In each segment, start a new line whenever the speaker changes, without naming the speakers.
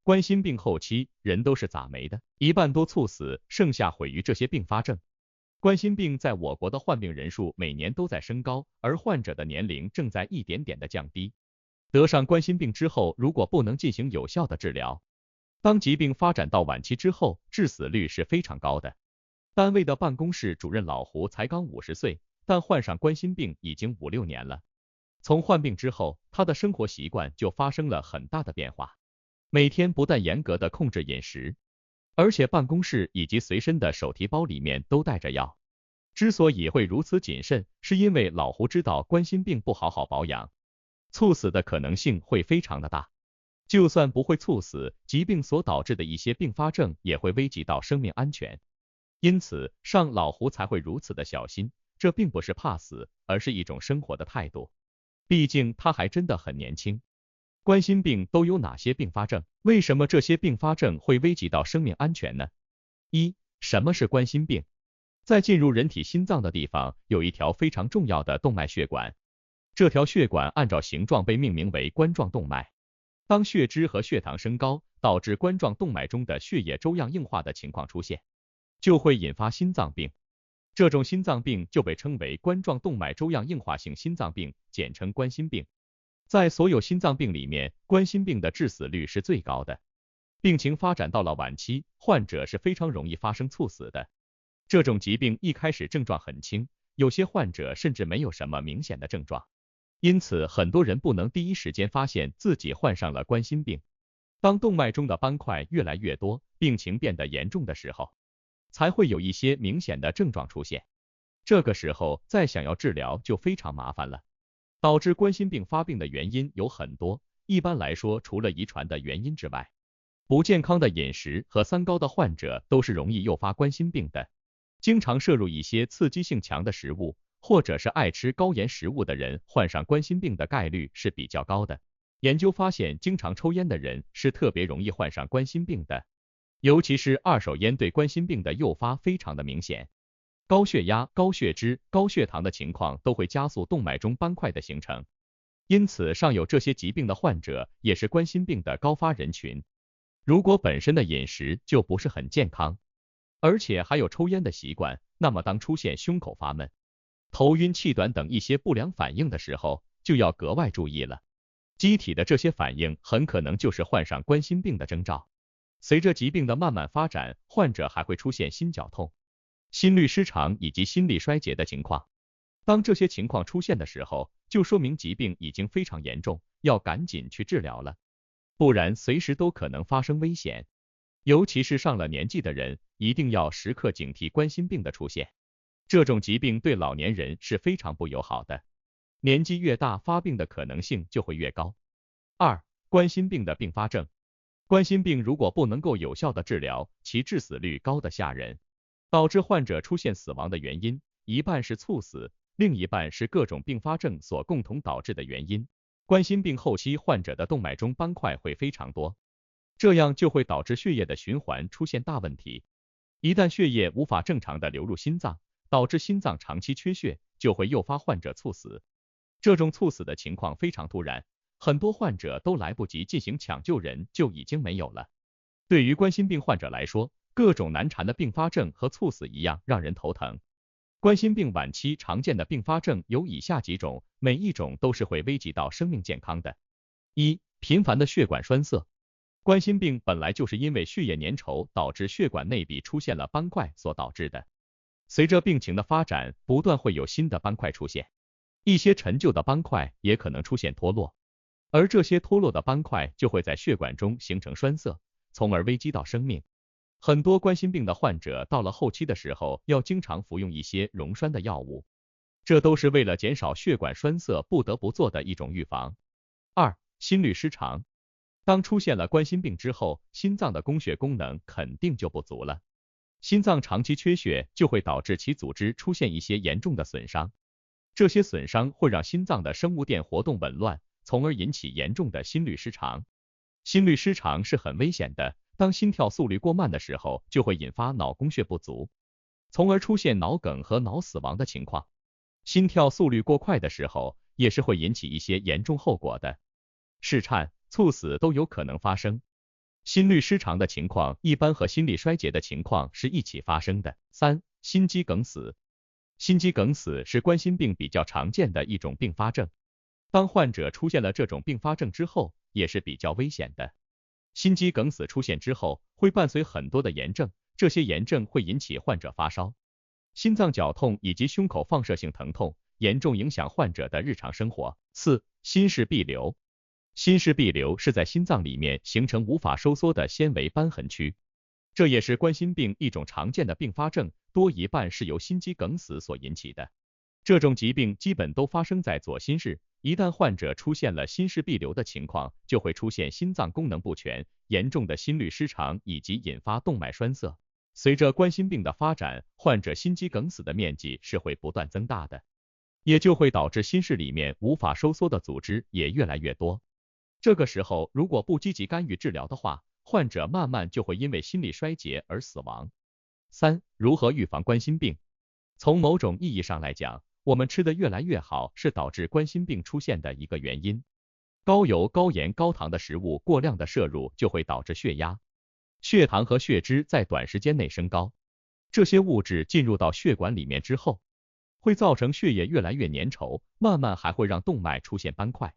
冠心病后期人都是咋没的，一半多猝死，剩下毁于这些并发症。冠心病在我国的患病人数每年都在升高，而患者的年龄正在一点点的降低。得上冠心病之后，如果不能进行有效的治疗，当疾病发展到晚期之后，致死率是非常高的。单位的办公室主任老胡才刚50岁，但患上冠心病已经5、6年了。从患病之后，他的生活习惯就发生了很大的变化，每天不但严格的控制饮食，而且办公室以及随身的手提包里面都带着药。之所以会如此谨慎，是因为老胡知道冠心病不好好保养，猝死的可能性会非常的大。就算不会猝死，疾病所导致的一些并发症也会危及到生命安全。因此，老胡才会如此的小心，这并不是怕死，而是一种生活的态度。毕竟他还真的很年轻。冠心病都有哪些并发症？为什么这些并发症会危及到生命安全呢？一、什么是冠心病？在进入人体心脏的地方有一条非常重要的动脉血管，这条血管按照形状被命名为冠状动脉。当血脂和血糖升高，导致冠状动脉中的血液粥样硬化的情况出现，就会引发心脏病。这种心脏病就被称为冠状动脉粥样硬化性心脏病，简称冠心病。在所有心脏病里面，冠心病的致死率是最高的。病情发展到了晚期，患者是非常容易发生猝死的。这种疾病一开始症状很轻，有些患者甚至没有什么明显的症状，因此很多人不能第一时间发现自己患上了冠心病。当动脉中的斑块越来越多，病情变得严重的时候，才会有一些明显的症状出现。这个时候再想要治疗就非常麻烦了。导致冠心病发病的原因有很多，一般来说，除了遗传的原因之外，不健康的饮食和三高的患者都是容易诱发冠心病的。经常摄入一些刺激性强的食物，或者是爱吃高盐食物的人，患上冠心病的概率是比较高的。研究发现，经常抽烟的人是特别容易患上冠心病的，尤其是二手烟对冠心病的诱发非常的明显。高血压、高血脂、高血糖的情况都会加速动脉中斑块的形成，因此上有这些疾病的患者也是冠心病的高发人群。如果本身的饮食就不是很健康，而且还有抽烟的习惯，那么当出现胸口发闷、头晕、气短等一些不良反应的时候，就要格外注意了。机体的这些反应很可能就是患上冠心病的征兆。随着疾病的慢慢发展，患者还会出现心绞痛、心律失常以及心力衰竭的情况。当这些情况出现的时候，就说明疾病已经非常严重，要赶紧去治疗了，不然随时都可能发生危险。尤其是上了年纪的人，一定要时刻警惕冠心病的出现。这种疾病对老年人是非常不友好的，年纪越大，发病的可能性就会越高。二、冠心病的并发症。冠心病如果不能够有效的治疗，其致死率高得吓人。导致患者出现死亡的原因，一半是猝死，另一半是各种并发症所共同导致的原因。冠心病后期患者的动脉中斑块会非常多，这样就会导致血液的循环出现大问题。一旦血液无法正常的流入心脏，导致心脏长期缺血，就会诱发患者猝死。这种猝死的情况非常突然，很多患者都来不及进行抢救，人就已经没有了。对于冠心病患者来说，各种难缠的并发症和猝死一样让人头疼。冠心病晚期常见的并发症有以下几种，每一种都是会危及到生命健康的。一、频繁的血管栓塞。冠心病本来就是因为血液粘稠导致血管内壁出现了斑块所导致的。随着病情的发展，不断会有新的斑块出现，一些陈旧的斑块也可能出现脱落，而这些脱落的斑块就会在血管中形成栓塞，从而危及到生命。很多冠心病的患者到了后期的时候，要经常服用一些溶栓的药物，这都是为了减少血管栓塞不得不做的一种预防。二、心律失常。当出现了冠心病之后，心脏的供血功能肯定就不足了，心脏长期缺血就会导致其组织出现一些严重的损伤，这些损伤会让心脏的生物电活动紊乱，从而引起严重的心律失常。心律失常是很危险的，当心跳速率过慢的时候，就会引发脑供血不足，从而出现脑梗和脑死亡的情况。心跳速率过快的时候，也是会引起一些严重后果的，室颤、猝死都有可能发生。心律失常的情况一般和心力衰竭的情况是一起发生的。3. 心肌梗死。心肌梗死是冠心病比较常见的一种并发症。当患者出现了这种并发症之后，也是比较危险的。心肌梗死出现之后，会伴随很多的炎症，这些炎症会引起患者发烧、心脏绞痛以及胸口放射性疼痛，严重影响患者的日常生活。4. 心室壁瘤。心室壁瘤是在心脏里面形成无法收缩的纤维瘢痕区，这也是冠心病一种常见的并发症，多一半是由心肌梗死所引起的。这种疾病基本都发生在左心室，一旦患者出现了心室壁瘤的情况，就会出现心脏功能不全、严重的心律失常以及引发动脉栓塞。随着冠心病的发展，患者心肌梗死的面积是会不断增大的，也就会导致心室里面无法收缩的组织也越来越多。这个时候如果不积极干预治疗的话，患者慢慢就会因为心力衰竭而死亡。3. 如何预防冠心病？从某种意义上来讲，我们吃得越来越好是导致冠心病出现的一个原因。高油、高盐、高糖的食物过量的摄入就会导致血压、血糖和血脂在短时间内升高。这些物质进入到血管里面之后，会造成血液越来越粘稠，慢慢还会让动脉出现斑块。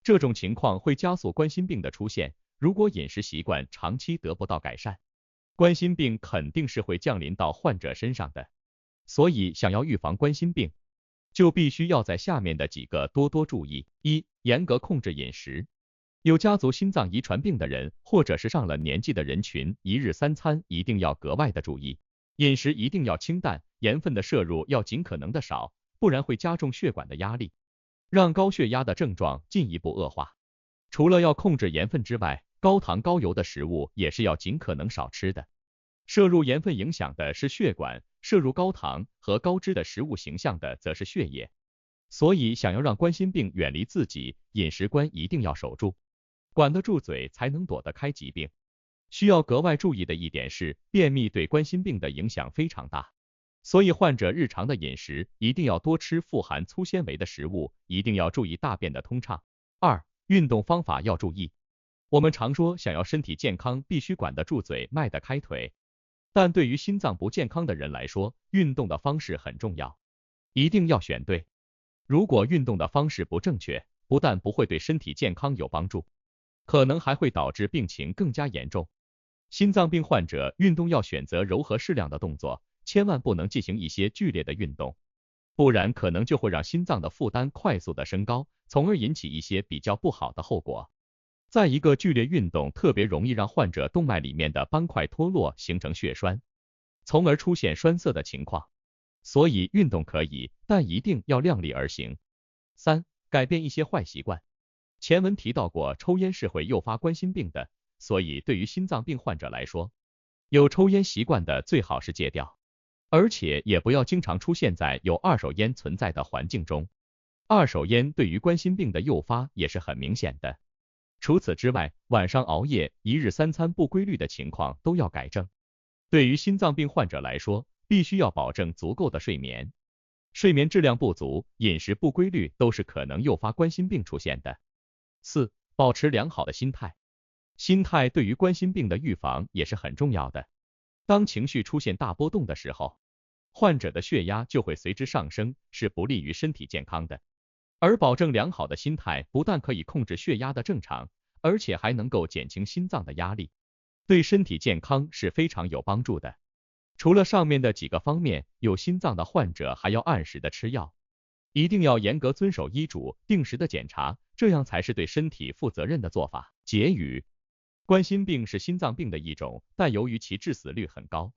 这种情况会加速冠心病的出现，如果饮食习惯长期得不到改善，冠心病肯定是会降临到患者身上的。所以想要预防冠心病，就必须要在下面的几个多多注意。1. 严格控制饮食。有家族心脏遗传病的人，或者是上了年纪的人群，一日3餐一定要格外的注意，饮食一定要清淡，盐分的摄入要尽可能的少，不然会加重血管的压力，让高血压的症状进一步恶化。除了要控制盐分之外，高糖高油的食物也是要尽可能少吃的。摄入盐分影响的是血管，摄入高糖和高脂的食物形象的则是血液。所以想要让冠心病远离自己，饮食观一定要守住，管得住嘴才能躲得开疾病。需要格外注意的一点是，便秘对冠心病的影响非常大，所以患者日常的饮食一定要多吃富含粗纤维的食物，一定要注意大便的通畅。2. 运动方法要注意。我们常说想要身体健康，必须管得住嘴，迈得开腿。但对于心脏不健康的人来说，运动的方式很重要，一定要选对。如果运动的方式不正确，不但不会对身体健康有帮助，可能还会导致病情更加严重。心脏病患者运动要选择柔和适量的动作，千万不能进行一些剧烈的运动，不然可能就会让心脏的负担快速的升高，从而引起一些比较不好的后果。再一个，剧烈运动特别容易让患者动脉里面的斑块脱落，形成血栓，从而出现栓塞的情况。所以运动可以，但一定要量力而行。3. 改变一些坏习惯。前文提到过，抽烟是会诱发冠心病的，所以对于心脏病患者来说，有抽烟习惯的最好是戒掉，而且也不要经常出现在有二手烟存在的环境中。二手烟对于冠心病的诱发也是很明显的。除此之外，晚上熬夜、一日3餐不规律的情况都要改正。对于心脏病患者来说，必须要保证足够的睡眠，睡眠质量不足、饮食不规律都是可能诱发冠心病出现的。4. 保持良好的心态。心态对于冠心病的预防也是很重要的。当情绪出现大波动的时候，患者的血压就会随之上升，是不利于身体健康的。而保证良好的心态，不但可以控制血压的正常，而且还能够减轻心脏的压力，对身体健康是非常有帮助的。除了上面的几个方面，有心脏的患者还要按时的吃药，一定要严格遵守医嘱，定时的检查，这样才是对身体负责任的做法。结语：冠心病是心脏病的一种，但由于其致死率很高，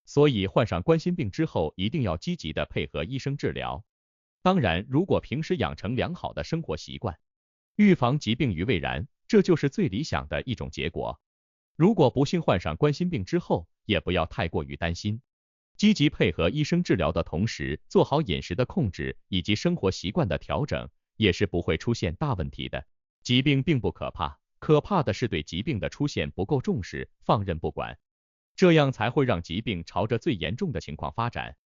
所以患上冠心病之后一定要积极的配合医生治疗。当然，如果平时养成良好的生活习惯，预防疾病于未然，这就是最理想的一种结果。如果不幸患上冠心病之后，也不要太过于担心，积极配合医生治疗的同时，做好饮食的控制以及生活习惯的调整，也是不会出现大问题的。疾病并不可怕，可怕的是对疾病的出现不够重视，放任不管，这样才会让疾病朝着最严重的情况发展。